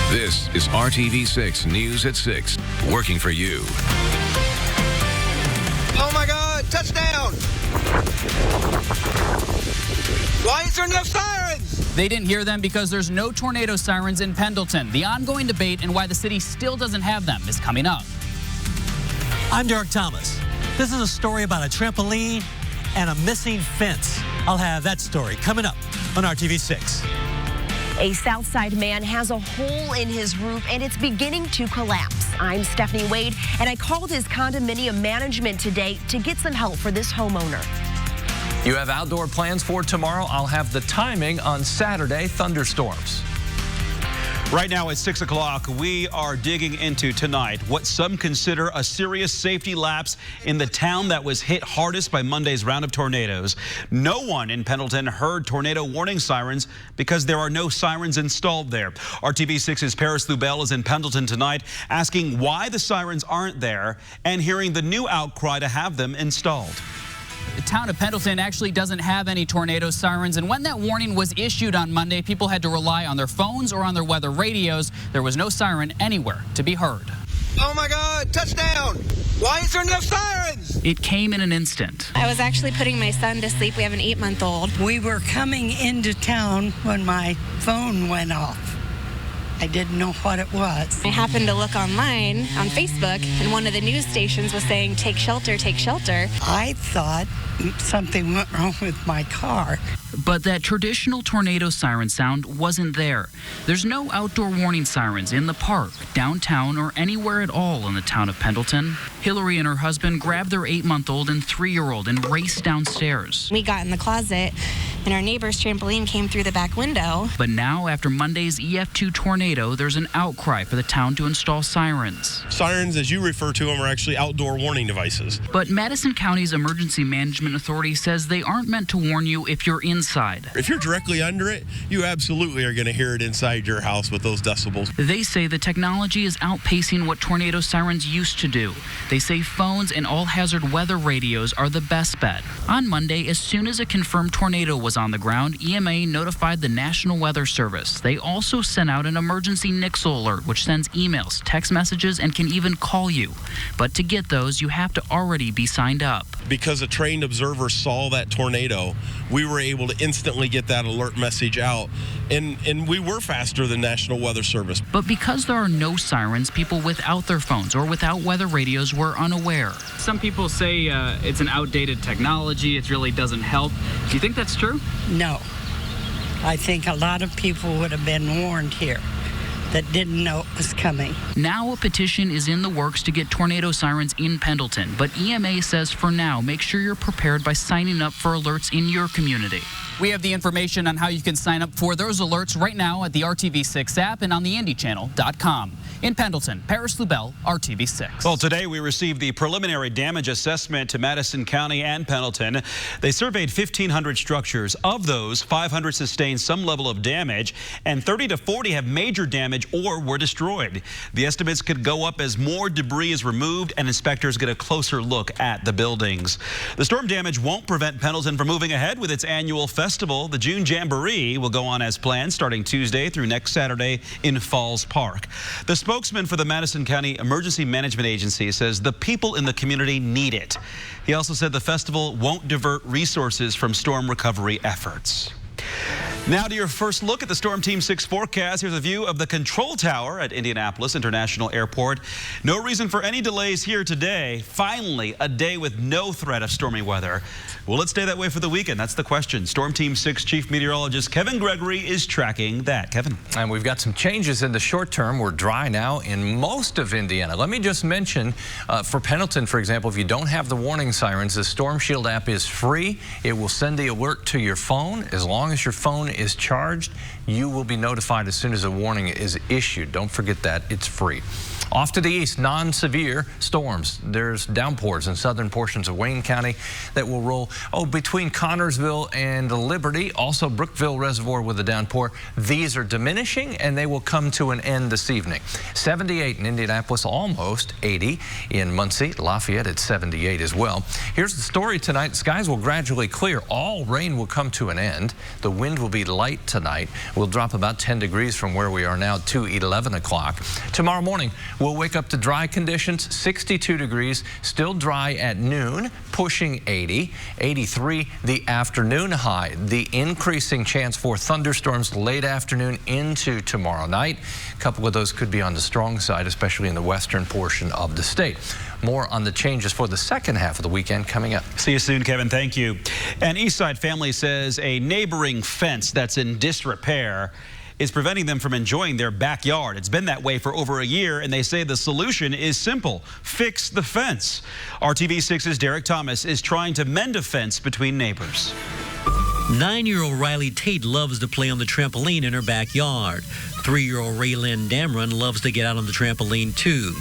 This is RTV6 News at 6, working for you. Oh my God, touchdown! Why is there no sirens? They didn't hear them because there's no tornado sirens in Pendleton. The ongoing debate and why the city still doesn't have them is coming up. I'm Derek Thomas. This is a story about a trampoline and a missing fence. I'll have that story coming up on RTV6. A Southside man has a hole in his roof and it's beginning to collapse. I'm Stephanie Wade and I called his condominium management today to get some help for this homeowner. You have outdoor plans for tomorrow. I'll have the timing on Saturday thunderstorms. Right now at 6 o'clock, we are digging into tonight what some consider a serious safety lapse in the town that was hit hardest by Monday's round of tornadoes. No one in Pendleton heard tornado warning sirens because there are no sirens installed there. RTV6's Paris Lubell is in Pendleton tonight asking why the sirens aren't there and hearing the new outcry to have them installed. The town of Pendleton actually doesn't have any tornado sirens, and when that warning was issued on Monday, people had to rely on their phones or on their weather radios. There was no siren anywhere to be heard. Oh my God, touchdown! Why is there no sirens? It came in an instant. I was actually putting my son to sleep. We have an 8-month-old. We were coming into town when my phone went off. I didn't know what it was. I happened to look online on Facebook, and one of the news stations was saying, take shelter, take shelter. I thought something went wrong with my car. But that traditional tornado siren sound wasn't there. There's no outdoor warning sirens in the park, downtown, or anywhere at all in the town of Pendleton. Hillary and her husband grabbed their 8-month-old and 3-year-old and raced downstairs. We got in the closet, and our neighbor's trampoline came through the back window. But now, after Monday's EF2 tornado, there's an outcry for the town to install sirens. Sirens, as you refer to them, are actually outdoor warning devices. But Madison County's Emergency Management Authority says they aren't meant to warn you if you're inside. If you're directly under it, you absolutely are going to hear it inside your house with those decibels. They say the technology is outpacing what tornado sirens used to do. They say phones and all-hazard weather radios are the best bet. On Monday, as soon as a confirmed tornado was on the ground, EMA notified the National Weather Service. They also sent out an emergency NIXL alert, which sends emails, text messages, and can even call you. But to get those, you have to already be signed up. Because a trained observer saw that tornado, we were able to instantly get that alert message out, and we were faster than National Weather Service. But because there are no sirens, people without their phones or without weather radios were unaware. Some people say it's an outdated technology, it really doesn't help. Do you think that's true? No. I think a lot of people would have been warned here that didn't know it was coming. Now a petition is in the works to get tornado sirens in Pendleton, but EMA says for now, make sure you're prepared by signing up for alerts in your community. We have the information on how you can sign up for those alerts right now at the RTV6 app and on the IndyChannel.com. In Pendleton, Paris Lubell, RTV6. Well, today we received the preliminary damage assessment to Madison County and Pendleton. They surveyed 1,500 structures. Of those, 500 sustained some level of damage, and 30 to 40 have major damage or were destroyed. The estimates could go up as more debris is removed and inspectors get a closer look at the buildings. The storm damage won't prevent Pendleton from moving ahead with its annual festival. The June Jamboree will go on as planned starting Tuesday through next Saturday in Falls Park. The spokesman for the Madison County Emergency Management Agency says the people in the community need it. He also said the festival won't divert resources from storm recovery efforts. Now to your first look at the Storm Team 6 forecast. Here's a view of the control tower at Indianapolis International Airport. No reason for any delays here today. Finally, a day with no threat of stormy weather. Will it stay that way for the weekend? That's the question. Storm Team 6 Chief Meteorologist Kevin Gregory is tracking that. Kevin. And we've got some changes in the short term. We're dry now in most of Indiana. Let me just mention for Pendleton, for example, if you don't have the warning sirens, the Storm Shield app is free. It will send the alert to your phone. As long as your phone is charged, you will be notified as soon as a warning is issued. Don't forget that. It's free. Off to the east, non-severe storms. There's downpours in southern portions of Wayne County that will roll between Connorsville and Liberty. Also Brookville Reservoir with a downpour. These are diminishing and they will come to an end this evening. 78 in Indianapolis, almost 80 in Muncie. Lafayette at 78 as well. Here's the story tonight. Skies will gradually clear. All rain will come to an end. The wind will be light tonight. We'll drop about 10 degrees from where we are now to 11 o'clock. Tomorrow morning, we'll wake up to dry conditions, 62 degrees, still dry at noon, pushing 80, 83 the afternoon high. The increasing chance for thunderstorms late afternoon into tomorrow night. A couple of those could be on the strong side, especially in the western portion of the state. More on the changes for the second half of the weekend coming up. See you soon, Kevin. Thank you. An Eastside family says a neighboring fence that's in disrepair is preventing them from enjoying their backyard. It's been that way for over a year, and they say the solution is simple. Fix the fence. RTV6's Derek Thomas is trying to mend a fence between neighbors. 9-year-old Riley Tate loves to play on the trampoline in her backyard. 3-year-old Raylyn Damron loves to get out on the trampoline too.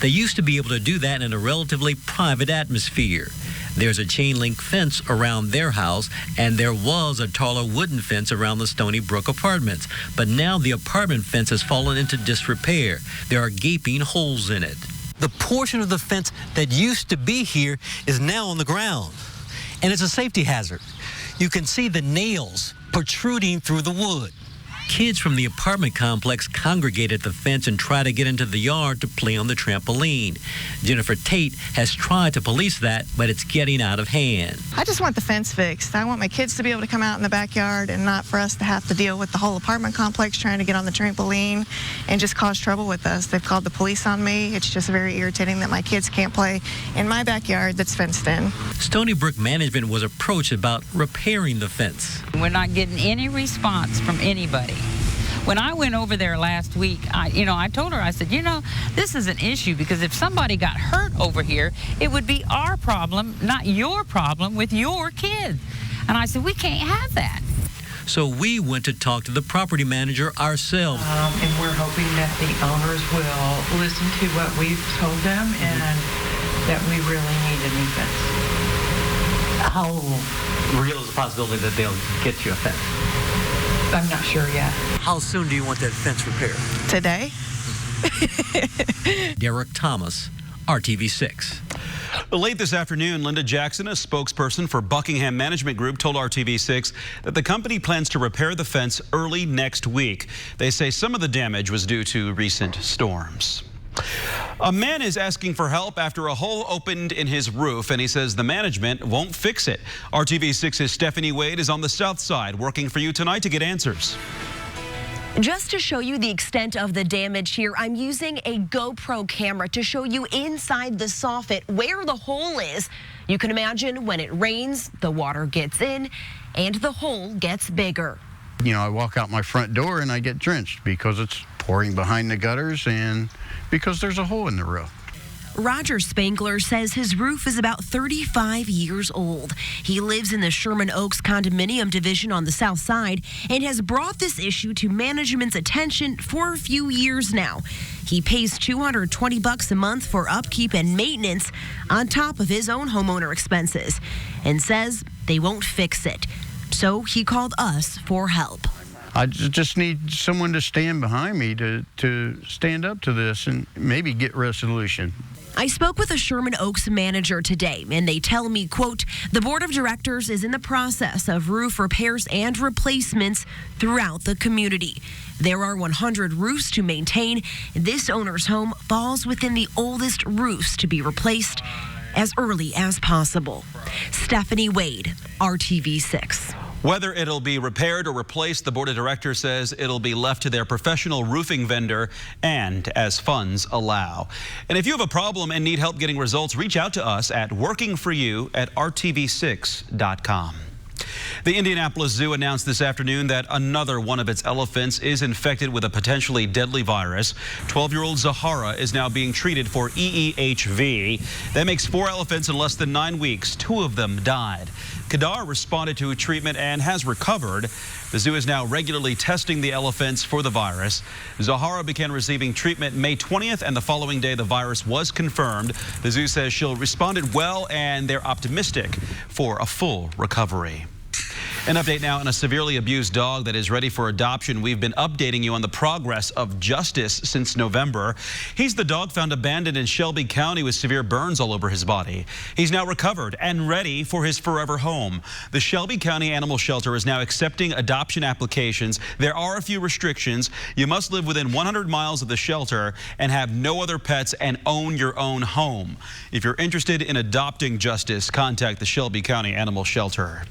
They used to be able to do that in a relatively private atmosphere. There's a chain link fence around their house, and there was a taller wooden fence around the Stony Brook apartments. But now the apartment fence has fallen into disrepair. There are gaping holes in it. The portion of the fence that used to be here is now on the ground, and it's a safety hazard. You can see the nails protruding through the wood. Kids from the apartment complex congregate at the fence and try to get into the yard to play on the trampoline. Jennifer Tate has tried to police that, but it's getting out of hand. I just want the fence fixed. I want my kids to be able to come out in the backyard and not for us to have to deal with the whole apartment complex trying to get on the trampoline and just cause trouble with us. They've called the police on me. It's just very irritating that my kids can't play in my backyard that's fenced in. Stony Brook management was approached about repairing the fence. We're not getting any response from anybody. When I went over there last week, I told her, I said, this is an issue because if somebody got hurt over here, it would be our problem, not your problem with your kid. And I said, we can't have that. So we went to talk to the property manager ourselves. And we're hoping that the owners will listen to what we've told them and that we really need a new fence. How real is the possibility that they'll get you a fence? I'm not sure yet. How soon do you want that fence repaired? Today. Derek Thomas, RTV6. Late this afternoon, Linda Jackson, a spokesperson for Buckingham Management Group, told RTV6 that the company plans to repair the fence early next week. They say some of the damage was due to recent storms. A man is asking for help after a hole opened in his roof, and he says the management won't fix it. RTV6's Stephanie Wade is on the south side working for you tonight to get answers. Just to show you the extent of the damage here, I'm using a GoPro camera to show you inside the soffit where the hole is. You can imagine when it rains, the water gets in and the hole gets bigger. I walk out my front door and I get drenched because it's pouring behind the gutters and because there's a hole in the roof. Roger Spangler says his roof is about 35 years old. He lives in the Sherman Oaks condominium division on the south side and has brought this issue to management's attention for a few years now. He pays $220 a month for upkeep and maintenance on top of his own homeowner expenses and says they won't fix it. So he called us for help. I just need someone to stand behind me to stand up to this and maybe get resolution. I spoke with a Sherman Oaks manager today, and they tell me, quote, the board of directors is in the process of roof repairs and replacements throughout the community. There are 100 roofs to maintain. This owner's home falls within the oldest roofs to be replaced as early as possible. Stephanie Wade, RTV6. Whether it'll be repaired or replaced, the board of directors says it'll be left to their professional roofing vendor and as funds allow. And if you have a problem and need help getting results, reach out to us at workingforyou@rtv6.com. The Indianapolis Zoo announced this afternoon that another one of its elephants is infected with a potentially deadly virus. 12-year-old Zahara is now being treated for EEHV. That makes 4 elephants in less than 9 weeks. 2 of them died. Kadar responded to treatment and has recovered. The zoo is now regularly testing the elephants for the virus. Zahara began receiving treatment May 20th, and the following day the virus was confirmed. The zoo says she'll responded well, and they're optimistic for a full recovery. An update now on a severely abused dog that is ready for adoption. We've been updating you on the progress of justice since November. He's the dog found abandoned in Shelby County with severe burns all over his body. He's now recovered and ready for his forever home. The Shelby County Animal Shelter is now accepting adoption applications. There are a few restrictions. You must live within 100 miles of the shelter and have no other pets and own your own home. If you're interested in adopting Justice, contact the Shelby County Animal Shelter.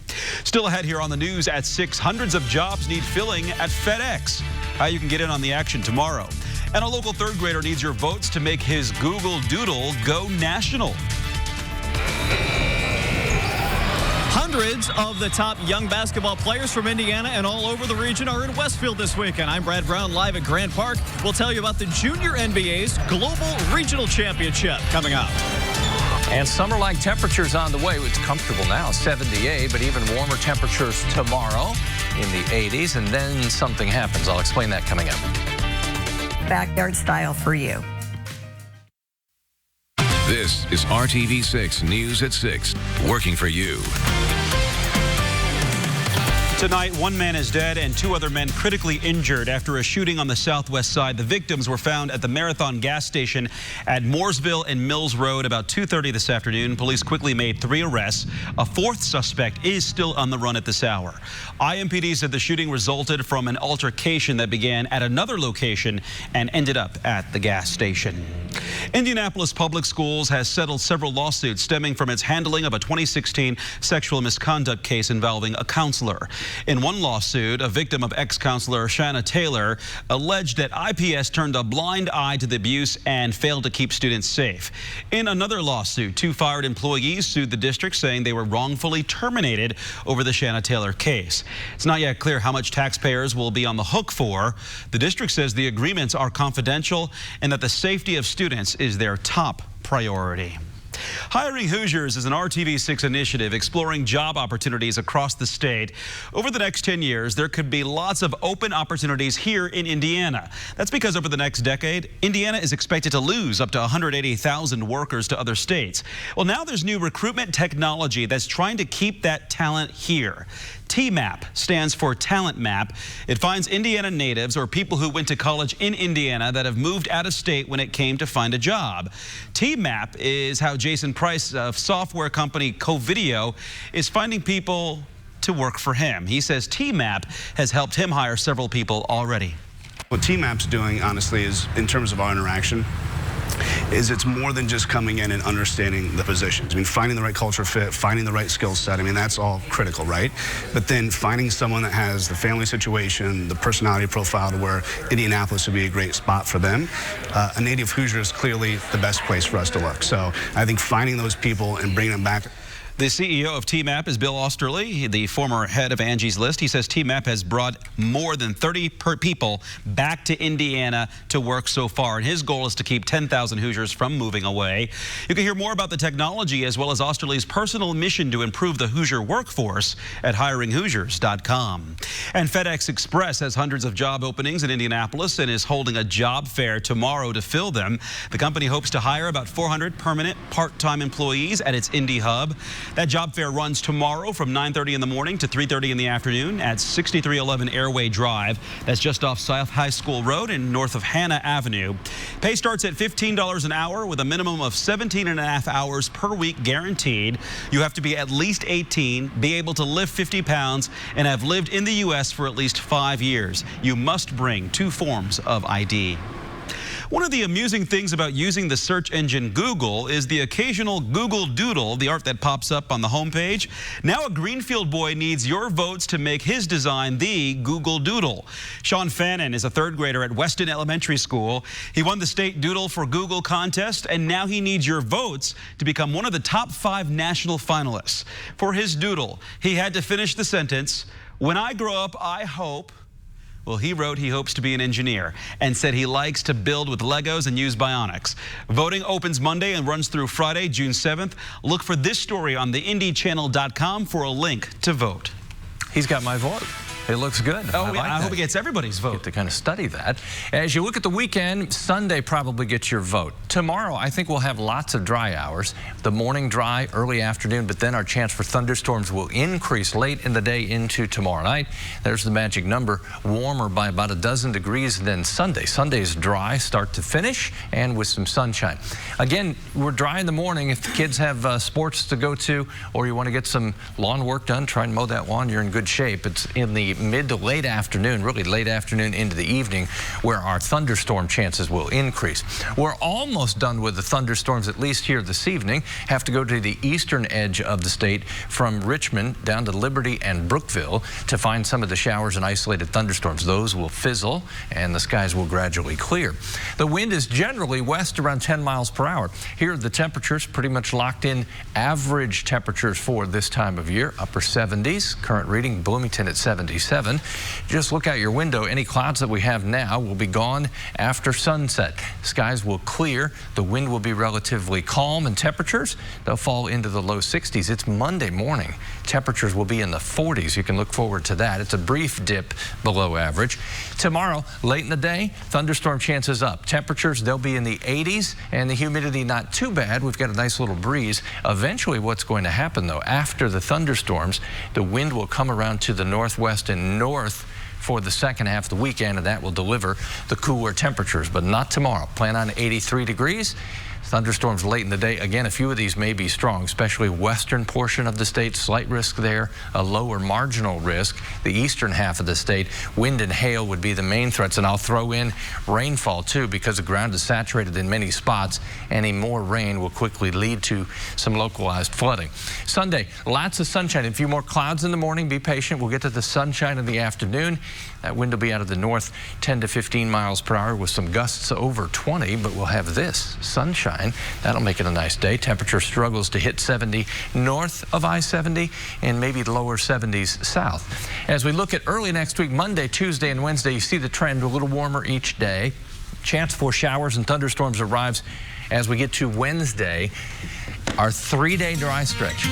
Still ahead here on the news at 6, hundreds of jobs need filling at FedEx. How you can get in on the action tomorrow. And a local third grader needs your votes to make his Google Doodle go national. Hundreds of the top young basketball players from Indiana and all over the region are in Westfield this weekend. I'm Brad Brown, live at Grant Park. We'll tell you about the Junior NBA's Global Regional Championship coming up. And summer-like temperatures on the way. It's comfortable now, 78, but even warmer temperatures tomorrow in the 80s, and then something happens. I'll explain that coming up. Backyard style for you. This is RTV6 News at 6, working for you. Tonight, one man is dead and 2 other men critically injured after a shooting on the southwest side. The victims were found at the Marathon gas station at Mooresville and Mills Road about 2:30 this afternoon. Police quickly made 3 arrests. A 4th suspect is still on the run at this hour. IMPD said the shooting resulted from an altercation that began at another location and ended up at the gas station. Indianapolis Public Schools has settled several lawsuits stemming from its handling of a 2016 sexual misconduct case involving a counselor. In one lawsuit, a victim of ex-counselor Shanna Taylor alleged that IPS turned a blind eye to the abuse and failed to keep students safe. In another lawsuit, 2 fired employees sued the district, saying they were wrongfully terminated over the Shanna Taylor case. It's not yet clear how much taxpayers will be on the hook for. The district says the agreements are confidential and that the safety of students is their top priority. Hiring Hoosiers is an RTV6 initiative exploring job opportunities across the state. Over the next 10 years, there could be lots of open opportunities here in Indiana. That's because over the next decade, Indiana is expected to lose up to 180,000 workers to other states. Well, now there's new recruitment technology that's trying to keep that talent here. TMAP stands for Talent Map. It finds Indiana natives or people who went to college in Indiana that have moved out of state when it came to find a job. TMAP is how Jason Price of software company Covideo is finding people to work for him. He says TMAP has helped him hire several people already. What TMAP's doing, honestly, is in terms of our interaction, is it's more than just coming in and understanding the positions. I mean, finding the right culture fit, finding the right skill set, I mean, that's all critical, right? But then finding someone that has the family situation, the personality profile to where Indianapolis would be a great spot for them. A native Hoosier is clearly the best place for us to look. So I think finding those people and bringing them back. The CEO of TMAP is Bill Osterly, the former head of Angie's List. He says TMAP has brought more than 30 people back to Indiana to work so far, and his goal is to keep 10,000 Hoosiers from moving away. You can hear more about the technology as well as Osterly's personal mission to improve the Hoosier workforce at hiringhoosiers.com. And FedEx Express has hundreds of job openings in Indianapolis and is holding a job fair tomorrow to fill them. The company hopes to hire about 400 permanent part-time employees at its Indy hub. That job fair runs tomorrow from 9:30 in the morning to 3:30 in the afternoon at 6311 Airway Drive. That's just off South High School Road and north of Hannah Avenue. Pay starts at $15 an hour with a minimum of 17.5 hours per week guaranteed. You have to be at least 18, be able to lift 50 pounds, and have lived in the U.S. for at least 5 years. You must bring 2 forms of ID. One of the amusing things about using the search engine Google is the occasional Google Doodle, the art that pops up on the homepage. Now a Greenfield boy needs your votes to make his design the Google Doodle. Sean Fannin is a 3rd grader at Weston Elementary School. He won the state Doodle for Google contest, and now he needs your votes to become one of the top 5 national finalists. For his Doodle, he had to finish the sentence, "When I grow up, I hope." Well, he wrote he hopes to be an engineer and said he likes to build with Legos and use bionics. Voting opens Monday and runs through Friday, June 7th. Look for this story on theindychannel.com for a link to vote. He's got my vote. It looks good. I hope it gets everybody's vote. Get to kind of study that. As you look at the weekend, Sunday probably gets your vote. Tomorrow, I think we'll have lots of dry hours. The morning dry, early afternoon, but then our chance for thunderstorms will increase late in the day into tomorrow night. There's the magic number, warmer by about a dozen degrees than Sunday. Sunday's dry, start to finish, and with some sunshine. Again, we're dry in the morning. If the kids have sports to go to, or you want to get some lawn work done, try and mow that lawn, you're in good shape. It's in the mid to late afternoon, really late afternoon into the evening, where our thunderstorm chances will increase. We're almost done with the thunderstorms, at least here this evening. Have to go to the eastern edge of the state from Richmond down to Liberty and Brookville to find some of the showers and isolated thunderstorms. Those will fizzle and the skies will gradually clear. The wind is generally west around 10 miles per hour. Here the temperatures pretty much locked in average temperatures for this time of year, upper 70s. Current reading Bloomington at 77. Just look out your window. Any clouds that we have now will be gone after sunset. Skies will clear. The wind will be relatively calm, and temperatures, they'll fall into the low 60s. It's Monday morning. Temperatures will be in the 40s. You can look forward to that. It's a brief dip below average. Tomorrow, late in the day, thunderstorm chances up. Temperatures, they'll be in the 80s, and the humidity not too bad. We've got a nice little breeze. Eventually, what's going to happen, though, after the thunderstorms, the wind will come around to the northwest and north for the second half of the weekend, and that will deliver the cooler temperatures, but not tomorrow. Plan on 83 degrees. Thunderstorms late in the day. Again, a few of these may be strong, especially western portion of the state. Slight risk there, a lower marginal risk. The eastern half of the state, wind and hail would be the main threats. And I'll throw in rainfall too, because the ground is saturated in many spots. Any more rain will quickly lead to some localized flooding. Sunday, lots of sunshine. A few more clouds in the morning. Be patient. We'll get to the sunshine in the afternoon. That wind will be out of the north 10 to 15 miles per hour with some gusts over 20, but we'll have this sunshine. That'll make it a nice day. Temperature struggles to hit 70 north of I-70 and maybe lower 70s south. As we look at early next week, Monday, Tuesday, and Wednesday, you see the trend a little warmer each day. Chance for showers and thunderstorms arrives as we get to Wednesday. Our 3-day dry stretch.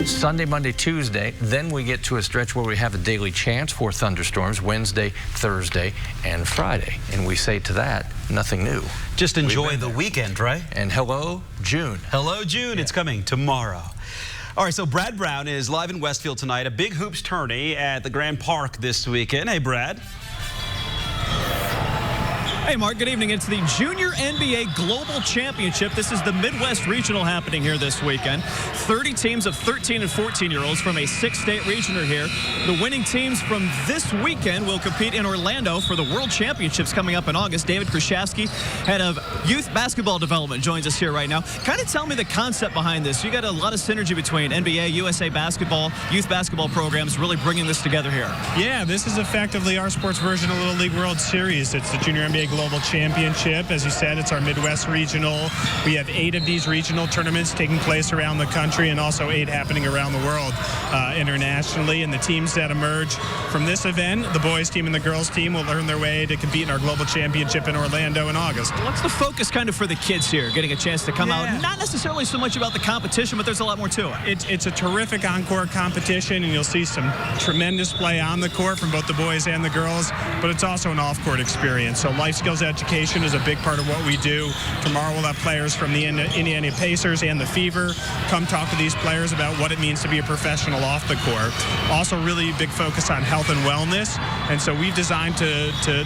Sunday, Monday, Tuesday, then we get to a stretch where we have a daily chance for thunderstorms Wednesday, Thursday, and Friday. And we say to that, nothing new. Just enjoy the weekend, right? And hello, June. Hello, June. Yeah. It's coming tomorrow. All right, so Brad Brown is live in Westfield tonight. A big hoops tourney at the Grand Park this weekend. Hey, Brad. Hey, Mark, good evening. It's the Junior NBA Global Championship. This is the Midwest Regional happening here this weekend. 30 teams of 13 and 14-year-olds from a 6-state region are here. The winning teams from this weekend will compete in Orlando for the World Championships coming up in August. David Krzyzewski, head of youth basketball development, joins us here right now. Kind of tell me the concept behind this. You got a lot of synergy between NBA, USA basketball, youth basketball programs, really bringing this together here. Yeah, this is effectively our sports version of Little League World Series. It's the Junior NBA Global Championship. As you said, it's our Midwest Regional. We have 8 of these regional tournaments taking place around the country and also 8 happening around the world internationally. And the teams that emerge from this event, the boys team and the girls team, will earn their way to compete in our Global Championship in Orlando in August. What's the focus kind of for the kids here, getting a chance to come out? Not necessarily so much about the competition, but there's a lot more to it. It's a terrific on-court competition, and you'll see some tremendous play on the court from both the boys and the girls, but it's also an off-court experience. So life skills education is a big part of what we do. Tomorrow we'll have players from the Indiana Pacers and the Fever come talk to these players about what it means to be a professional off the court. Also really big focus on health and wellness, and so we've designed to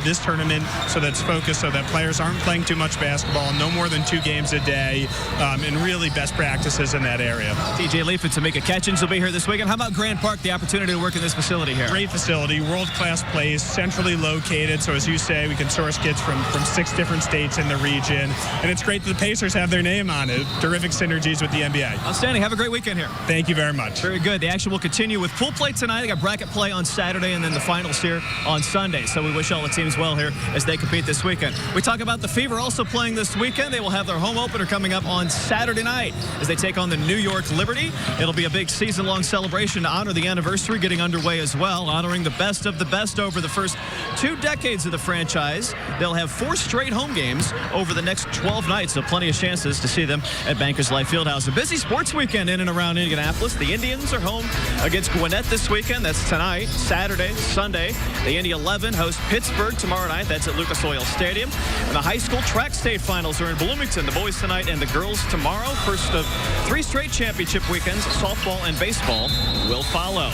this tournament so that's focused so that players aren't playing too much basketball, no more than 2 games a day, and really best practices in that area. TJ Leaf and Tamika Catchings will be here this weekend. How about Grand Park, the opportunity to work in this facility here? Great facility, world-class place, centrally located, so as you say, we can source kids from 6 different states in the region. And it's great that the Pacers have their name on it. Terrific synergies with the NBA. Outstanding. Have a great weekend here. Thank you very much. Very good. The action will continue with pool play tonight. They got bracket play on Saturday and then the finals here on Sunday. So we wish all the teams well here as they compete this weekend. We talk about the Fever also playing this weekend. They will have their home opener coming up on Saturday night as they take on the New York Liberty. It'll be a big season-long celebration to honor the anniversary getting underway as well, honoring the best of the best over the first 2 decades of the franchise. They'll have 4 straight home games over the next 12 nights, so plenty of chances to see them at Bankers Life Fieldhouse. A busy sports weekend in and around Indianapolis. The Indians are home against Gwinnett this weekend. That's tonight, Saturday, Sunday. The Indy 11 host Pittsburgh tomorrow night. That's at Lucas Oil Stadium. And the high school track state finals are in Bloomington. The boys tonight and the girls tomorrow. First of 3 straight championship weekends, softball and baseball will follow.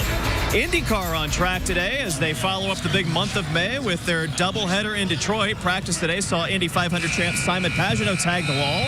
IndyCar on track today as they follow up the big month of May with their doubleheader in Detroit. Practice today saw Indy 500 champ Simon Pagenaud tag the wall.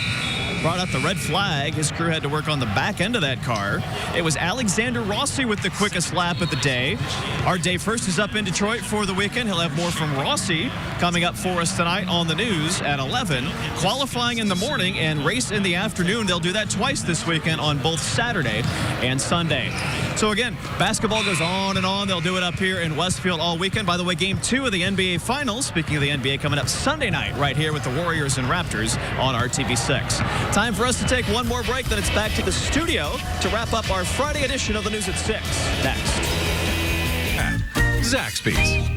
Brought out the red flag. His crew had to work on the back end of that car. It was Alexander Rossi with the quickest lap of the day. Our day first is up in Detroit for the weekend. He'll have more from Rossi coming up for us tonight on the news at 11. Qualifying in the morning and race in the afternoon. They'll do that twice this weekend on both Saturday and Sunday. So again, basketball goes on and on. They'll do it up here in Westfield all weekend. By the way, game 2 of the NBA Finals, speaking of the NBA, coming up Sunday night right here with the Warriors and Raptors on RTV6. Time for us to take one more break, then it's back to the studio to wrap up our Friday edition of the News at 6. Next. Zaxby's.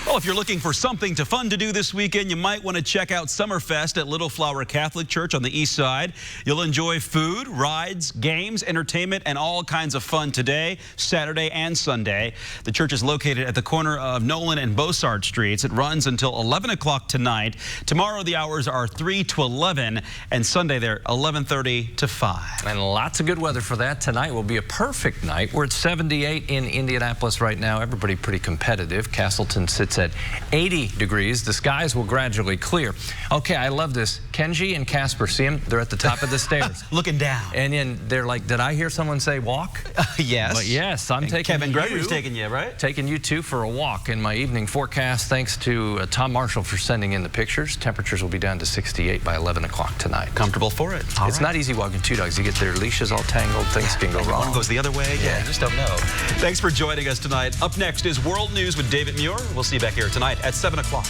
Well, if you're looking for something fun to do this weekend, you might want to check out Summerfest at Little Flower Catholic Church on the east side. You'll enjoy food, rides, games, entertainment, and all kinds of fun today, Saturday, and Sunday. The church is located at the corner of Nolan and Beausard Streets. It runs until 11 o'clock tonight. Tomorrow, the hours are 3 to 11, and Sunday, they're 11:30 to 5. And lots of good weather for that. Tonight will be a perfect night. We're at 78 in Indianapolis right now. Everybody pretty competitive. Castleton sits at 80 degrees. The skies will gradually clear. Okay, I love this. Kenji and Casper, see them? They're at the top of the stairs. Looking down. And then they're like, did I hear someone say walk? Yes. But yes, I'm taking Kevin Gregory's taking you, right? Taking you two for a walk in my evening forecast. Thanks to Tom Marshall for sending in the pictures. Temperatures will be down to 68 by 11 o'clock tonight. Comfortable for it. It's not easy walking 2 dogs. You get their leashes all tangled. Things can go wrong. One goes the other way. Yeah, you just don't know. Thanks for joining us tonight. Up next is World News with David Muir. We'll see you back here tonight at 7 o'clock.